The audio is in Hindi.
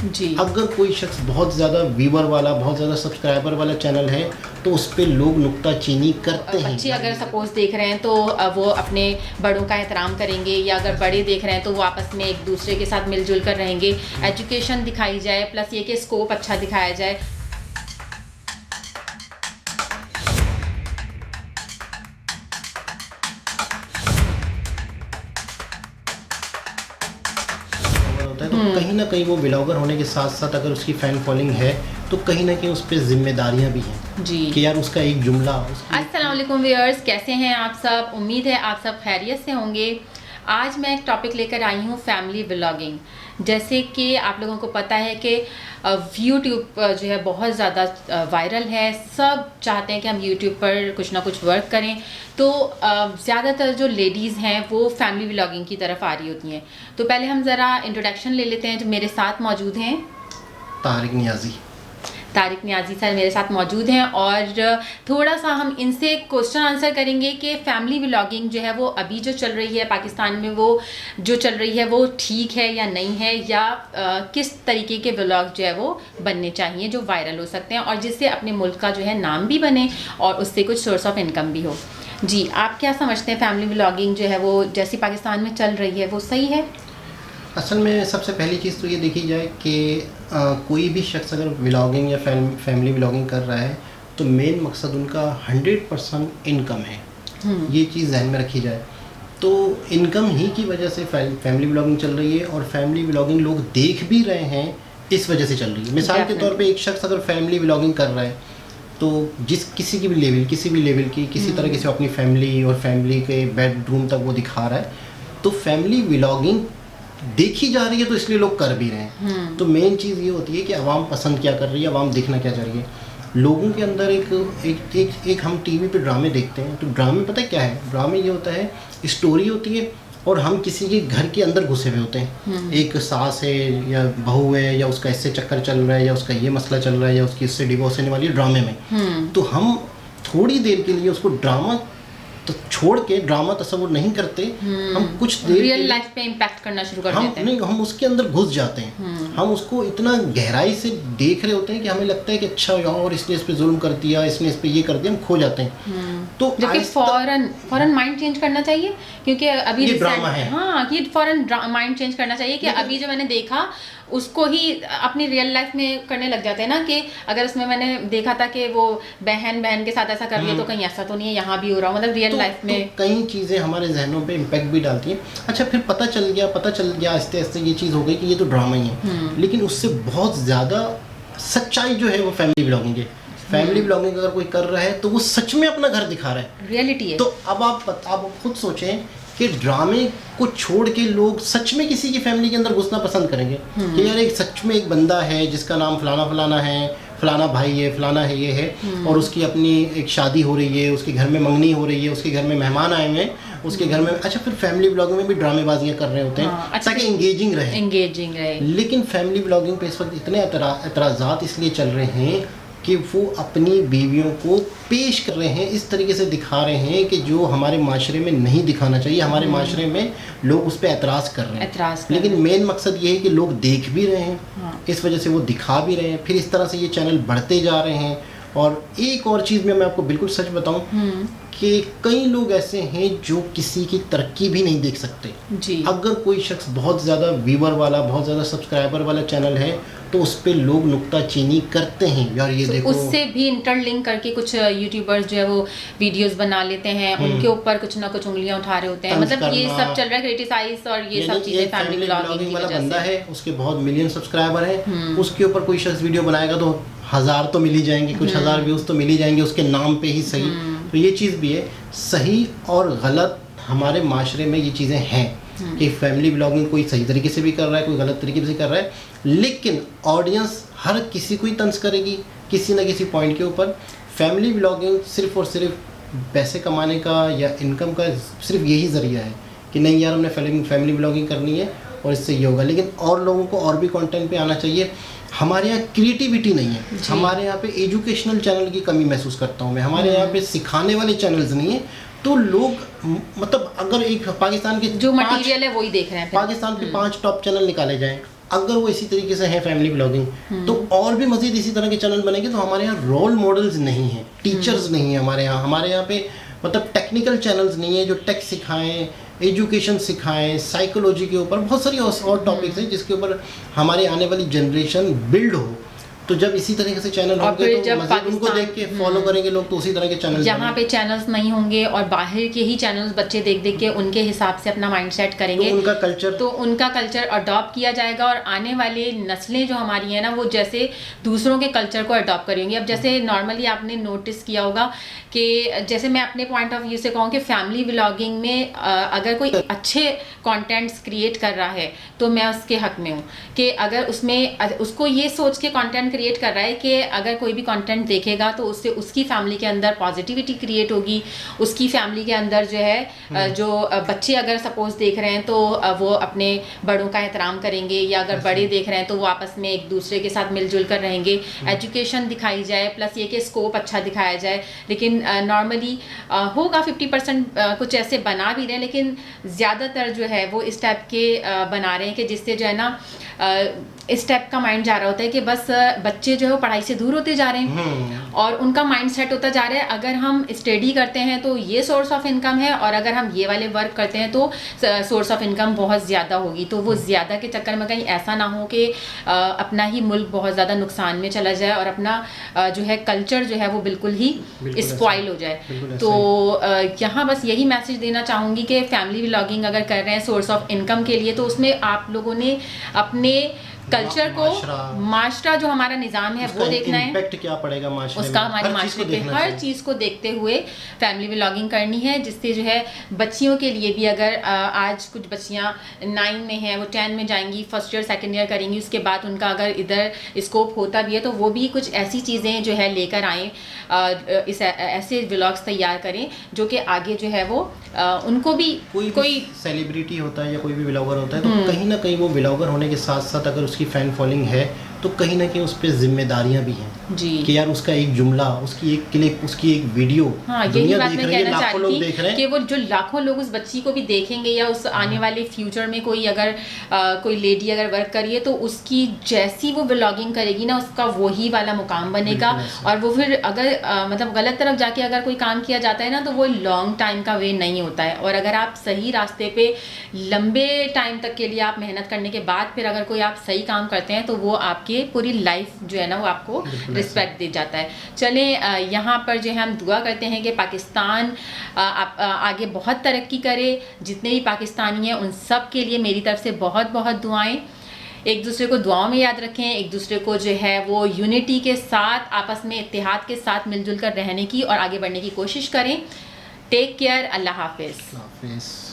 जी। अगर कोई शख्स बहुत ज़्यादा व्यूवर वाला, बहुत ज़्यादा सब्सक्राइबर वाला चैनल है तो उस पर लोग नुक्ताचीनी करते हैं। बच्चे अगर सपोज देख रहे हैं तो वो अपने बड़ों का एहतराम करेंगे, या अगर बड़े देख रहे हैं तो वो आपस में एक दूसरे के साथ मिलजुल कर रहेंगे। एजुकेशन दिखाई जाए, प्लस ये कि स्कोप अच्छा दिखाया जाए। होता है तो कहीं ना कहीं वो व्लॉगर होने के साथ साथ अगर उसकी फ़ैन फॉलोइंग है तो कहीं ना कहीं उस पर जिम्मेदारियां भी हैं जी। कि यार उसका एक जुमला अस्सलाम वालेकुम व्यूअर्स, कैसे हैं आप सब? उम्मीद है आप सब खैरियत से होंगे। आज मैं एक टॉपिक लेकर आई हूँ, फैमिली व्लॉगिंग। जैसे कि आप लोगों को पता है कि यूट्यूब जो है बहुत ज़्यादा वायरल है। सब चाहते हैं कि हम यूट्यूब पर कुछ ना कुछ वर्क करें, तो ज़्यादातर जो लेडीज़ हैं वो फैमिली व्लॉगिंग की तरफ आ रही होती हैं। तो पहले हम ज़रा इंट्रोडक्शन ले लेते हैं। जो मेरे साथ मौजूद हैं तारिक नियाजी सर मेरे साथ मौजूद हैं, और थोड़ा सा हम इनसे क्वेश्चन आंसर करेंगे कि फैमिली व्लॉगिंग जो है वो अभी जो चल रही है पाकिस्तान में, वो जो चल रही है वो ठीक है या नहीं है, या किस तरीके के व्लॉग जो है वो बनने चाहिए जो वायरल हो सकते हैं और जिससे अपने मुल्क का जो है नाम भी बने और उससे कुछ सोर्स ऑफ इनकम भी हो। जी, आप क्या समझते हैं फैमिली व्लॉगिंग जो है वो जैसी पाकिस्तान में चल रही है वो सही है? असल में सबसे पहली चीज़ तो ये देखी जाए कि कोई भी शख्स अगर व्लॉगिंग या फैमिली व्लॉगिंग कर रहा है तो मेन मकसद उनका 100% इनकम है। ये चीज़ ध्यान में रखी जाए तो इनकम ही की वजह से फैमिली व्लॉगिंग चल रही है, और फैमिली व्लॉगिंग लोग देख भी रहे हैं इस वजह से चल रही है। मिसाल के तौर पे एक शख्स अगर फैमिली व्लॉगिंग कर रहा है तो किसी भी लेवल की किसी तरह की अपनी फैमिली और फैमिली के बेडरूम तक वो दिखा रहा है, तो फैमिली व्लॉगिंग देखी जा रही है तो इसलिए लोग कर भी रहे हैं। तो मेन चीज़ ये होती है कि आवाम पसंद क्या कर रही है, आवाम देखना क्या चाह रही है। लोगों के अंदर एक हम टीवी पे ड्रामे देखते हैं, तो ड्रामे पता है क्या है? ड्रामे ये होता है, स्टोरी होती है और हम किसी के घर के अंदर घुसे हुए होते हैं। एक सास है या बहू है या उसका इससे चक्कर चल रहा है या उसका ये मसला चल रहा है या उसकी इससे डिवोर्स होने वाली है ड्रामे में। तो हम थोड़ी देर के लिए उसको ड्रामा तो छोड़ के ड्रामा तस्वुर नहीं करते, हम कुछ देर रियल लाइफ पे इम्पैक्ट करना शुरू कर देते हैं। नहीं, हम उसके अंदर घुस जाते हैं। हम उसको इतना गहराई से देख रहे होते हैं कि हमें लगता है कि अच्छा और इसने इस पे जुल्म कर दिया, इसने इस पे ये कर दिया, हम खो जाते हैं। तो जबकि फौरन माइंड चेंज करना चाहिए, क्योंकि अभी ये ड्रामा है। हाँ, ये फौरन माइंड चेंज करना चाहिए कि अभी जो मैंने देखा उसको ही अपनी रियल लाइफ में करने लग जाते हैं ना, कि अगर उसमें मैंने देखा था कि वो बहन के साथ ऐसा कर रही है तो कहीं ऐसा तो नहीं है यहाँ भी हो रहा, मतलब रियल लाइफ में तो कई चीज़ें हमारे जहनों पे इम्पैक्ट भी डालती हैं। अच्छा, फिर पता चल गया आहिस्ते आहिस्ते ये चीज़ हो गई कि ये तो ड्रामा ही है, लेकिन उससे बहुत ज़्यादा सच्चाई जो है वो फैमिली व्लॉगिंग है। फैमिली व्लॉगिंग अगर कोई कर रहा है तो वो सच में अपना घर दिखा रहा है, रियलिटी है। तो अब आप खुद सोचें कि ड्रामे को छोड़ के लोग सच में किसी की फैमिली के अंदर घुसना पसंद करेंगे कि यार एक सच में एक बंदा है जिसका नाम फलाना है, फलाना भाई है, फलाना है, ये है, और उसकी अपनी एक शादी हो रही है, उसके घर में मंगनी हो रही है, उसके घर में मेहमान आए हुए हैं, उसके घर में। अच्छा, फिर फैमिली व्लॉगिंग में भी ड्रामेबाजियाँ कर रहे होते हैं अच्छा, ताकि एंगेजिंग रहे। लेकिन फैमिली व्लॉगिंग पे इस वक्त इतने एतराज़ात इसलिए चल रहे हैं कि वो अपनी बीवियों को पेश कर रहे हैं, इस तरीके से दिखा रहे हैं कि जो हमारे माशरे में नहीं दिखाना चाहिए। हमारे माशरे में लोग उस पर एतराज़ कर रहे हैं, लेकिन मेन मकसद ये है कि लोग देख भी रहे हैं, इस वजह से वो दिखा भी रहे हैं, फिर इस तरह से ये चैनल बढ़ते जा रहे हैं। और एक और चीज़ में मैं आपको बिल्कुल सच बताऊं कि कई लोग ऐसे हैं जो किसी की तरक्की भी नहीं देख सकते जी। अगर कोई शख्स बहुत ज़्यादा व्यूवर वाला, बहुत ज़्यादा सब्सक्राइबर वाला चैनल है तो उस पे लोग नुक्ताचीनी करते हैं, यार ये देखो। उससे भी इंटरलिंक करके कुछ यूट्यूबर्स जो है वो वीडियोस बना लेते हैं, उनके ऊपर कुछ ना कुछ उंगलियां उठा रहे होते हैं, मतलब ये सब चल रहा है, क्रिटिसाइज और ये सब चीजें फैमिली व्लॉगिंग वाला बंदा है, उसके बहुत मिलियन सब्सक्राइबर हैं, उसके ऊपर कोई शख्स वीडियो बनाएगा तो 1000 तो मिल ही जाएंगे, कुछ 1000 व्यूज तो मिल ही जाएंगे उसके नाम पे ही सही। तो ये चीज़ भी है, सही और गलत हमारे माशरे में ये चीज़ें हैं कि फैमिली व्लॉगिंग कोई सही तरीके से भी कर रहा है, कोई गलत तरीके से कर रहा है, लेकिन ऑडियंस हर किसी को ही तंज करेगी किसी न किसी पॉइंट के ऊपर। फैमिली व्लॉगिंग सिर्फ और सिर्फ पैसे कमाने का या इनकम का सिर्फ यही ज़रिया है कि नहीं यार हमने फैमिली व्लॉगिंग करनी है और इससे ये होगा, लेकिन और लोगों को और भी कंटेंट पे आना चाहिए। हमारे यहाँ क्रिएटिविटी नहीं है, हमारे यहाँ पे एजुकेशनल चैनल की कमी महसूस करता हूँ मैं, हमारे यहाँ पे सिखाने वाले चैनल्स नहीं है। तो लोग मतलब अगर एक पाकिस्तान के जो मटेरियल है वही देख रहे हैं, पाकिस्तान के 5 टॉप चैनल निकाले जाएं अगर वो इसी तरीके से है फैमिली ब्लॉगिंग, तो और भी मजीद इसी तरह के चैनल बनेंगे। तो हमारे यहाँ रोल मॉडल्स नहीं हैं, टीचर्स नहीं है हमारे यहाँ पे मतलब टेक्निकल चैनल्स नहीं है जो टेक सिखाएं, एजुकेशन सिखाएं, साइकोलॉजी के ऊपर बहुत सारी और टॉपिक्स हैं जिसके ऊपर हमारे आने वाली जनरेशन बिल्ड हो। तो जब इसी तरीके से चैनल होंगे तो मज़ीद उनको देख के फॉलो करेंगे लोग, तो उसी तरह के चैनल यहाँ पे चैनल्स नहीं होंगे और बाहर के ही चैनल्स बच्चे देख देख के उनके हिसाब से अपना माइंड सेट करेंगे, तो उनका कल्चर अडॉप्ट किया जाएगा और आने वाले नस्लें जो हमारी हैं ना वो जैसे दूसरों के कल्चर को अडॉप्ट करेंगी। अब जैसे नॉर्मली आपने नोटिस किया होगा कि जैसे मैं अपने पॉइंट ऑफ व्यू से कहूँ कि फैमिली व्लॉगिंग में अगर कोई अच्छे कंटेंट्स क्रिएट कर रहा है तो मैं उसके हक में हूँ कि अगर उसमें उसको ये सोच के कंटेंट क्रिएट कर रहा है कि अगर कोई भी कंटेंट देखेगा तो उससे उसकी फैमिली के अंदर पॉजिटिविटी क्रिएट होगी, उसकी फैमिली के अंदर जो है जो बच्चे अगर सपोज देख रहे हैं तो वो अपने बड़ों का एहतराम करेंगे, या अगर बड़े देख रहे हैं तो वो आपस में एक दूसरे के साथ मिलजुल कर रहेंगे। एजुकेशन दिखाई जाए, प्लस ये कि स्कोप अच्छा दिखाया जाए। लेकिन नॉर्मली होगा 50% कुछ ऐसे बना भी रहे हैं, लेकिन ज़्यादातर जो है वो इस टाइप के बना रहे हैं कि जिससे जो है ना इस टाइप का माइंड जा रहा होता है कि बस बच्चे जो है वो पढ़ाई से दूर होते जा रहे हैं और उनका माइंड सेट होता जा रहा है अगर हम स्टडी करते हैं तो ये सोर्स ऑफ इनकम है और अगर हम ये वाले वर्क करते हैं तो सोर्स ऑफ इनकम बहुत ज़्यादा होगी। तो वो ज़्यादा के चक्कर में कहीं ऐसा ना हो कि अपना ही मुल्क बहुत ज़्यादा नुकसान में चला जाए और अपना जो है कल्चर जो है वो बिल्कुल ही स्पॉइल हो जाए। तो यहाँ बस यही मैसेज देना चाहूँगी कि फैमिली व्लॉगिंग अगर कर रहे हैं सोर्स ऑफ इनकम के लिए तो उसमें आप लोगों ने अपने कल्चर को, माशरा जो हमारा निज़ाम है वो देखना है, इम्पैक्ट क्या पड़ेगा माशरे उसका हमारे माशरे पे हर चीज़ को देखते हुए फैमिली व्लॉगिंग करनी है, जिससे जो है बच्चियों के लिए भी अगर आज कुछ बच्चियां 9 में हैं वो 10 में जाएंगी, फर्स्ट ईयर सेकंड ईयर करेंगी, उसके बाद उनका अगर इधर स्कोप होता भी है तो वो भी कुछ ऐसी चीज़ें जो है लेकर आएँ, इस ऐसे व्लॉग्स तैयार करें जो कि आगे जो है वो उनको भी कोई सेलिब्रिटी होता है या कोई भी व्लॉगर होता है तो कहीं ना कहीं वो व्लॉगर होने के साथ साथ अगर उसकी फैन फॉलोइंग है तो कहीं ना कहीं उस पर जिम्मेदारियां भी हैं जी कि यार उसका एक जुमला, उसकी एक क्लिप, उसकी एक वीडियो यही बात मैं कहना चाह रही थी कि वो जो लाखों लोग उस बच्ची को भी देखेंगे या उस आने वाले फ्यूचर में कोई अगर कोई लेडी अगर वर्क करिए तो उसकी जैसी वो व्लॉगिंग करेगी ना उसका वही वाला मुकाम बनेगा। और वो फिर अगर मतलब गलत तरफ जाके अगर कोई काम किया जाता है ना तो वो लॉन्ग टाइम का वे नहीं होता है। और अगर आप सही रास्ते पे लंबे टाइम तक के लिए आप मेहनत करने के बाद फिर अगर कोई आप सही काम करते हैं तो वो आपके पूरी लाइफ जो है ना वो आपको रिस्पेक्ट दे जाता है। चलें यहाँ पर जो है हम दुआ करते हैं कि पाकिस्तान आगे बहुत तरक्की करे। जितने भी पाकिस्तानी हैं उन सब के लिए मेरी तरफ से बहुत बहुत दुआएं। एक दूसरे को दुआओं में याद रखें, एक दूसरे को जो है वो यूनिटी के साथ आपस में इत्तेहाद के साथ मिलजुल कर रहने की और आगे बढ़ने की कोशिश करें। Take care. अल्लाह हाफिज़।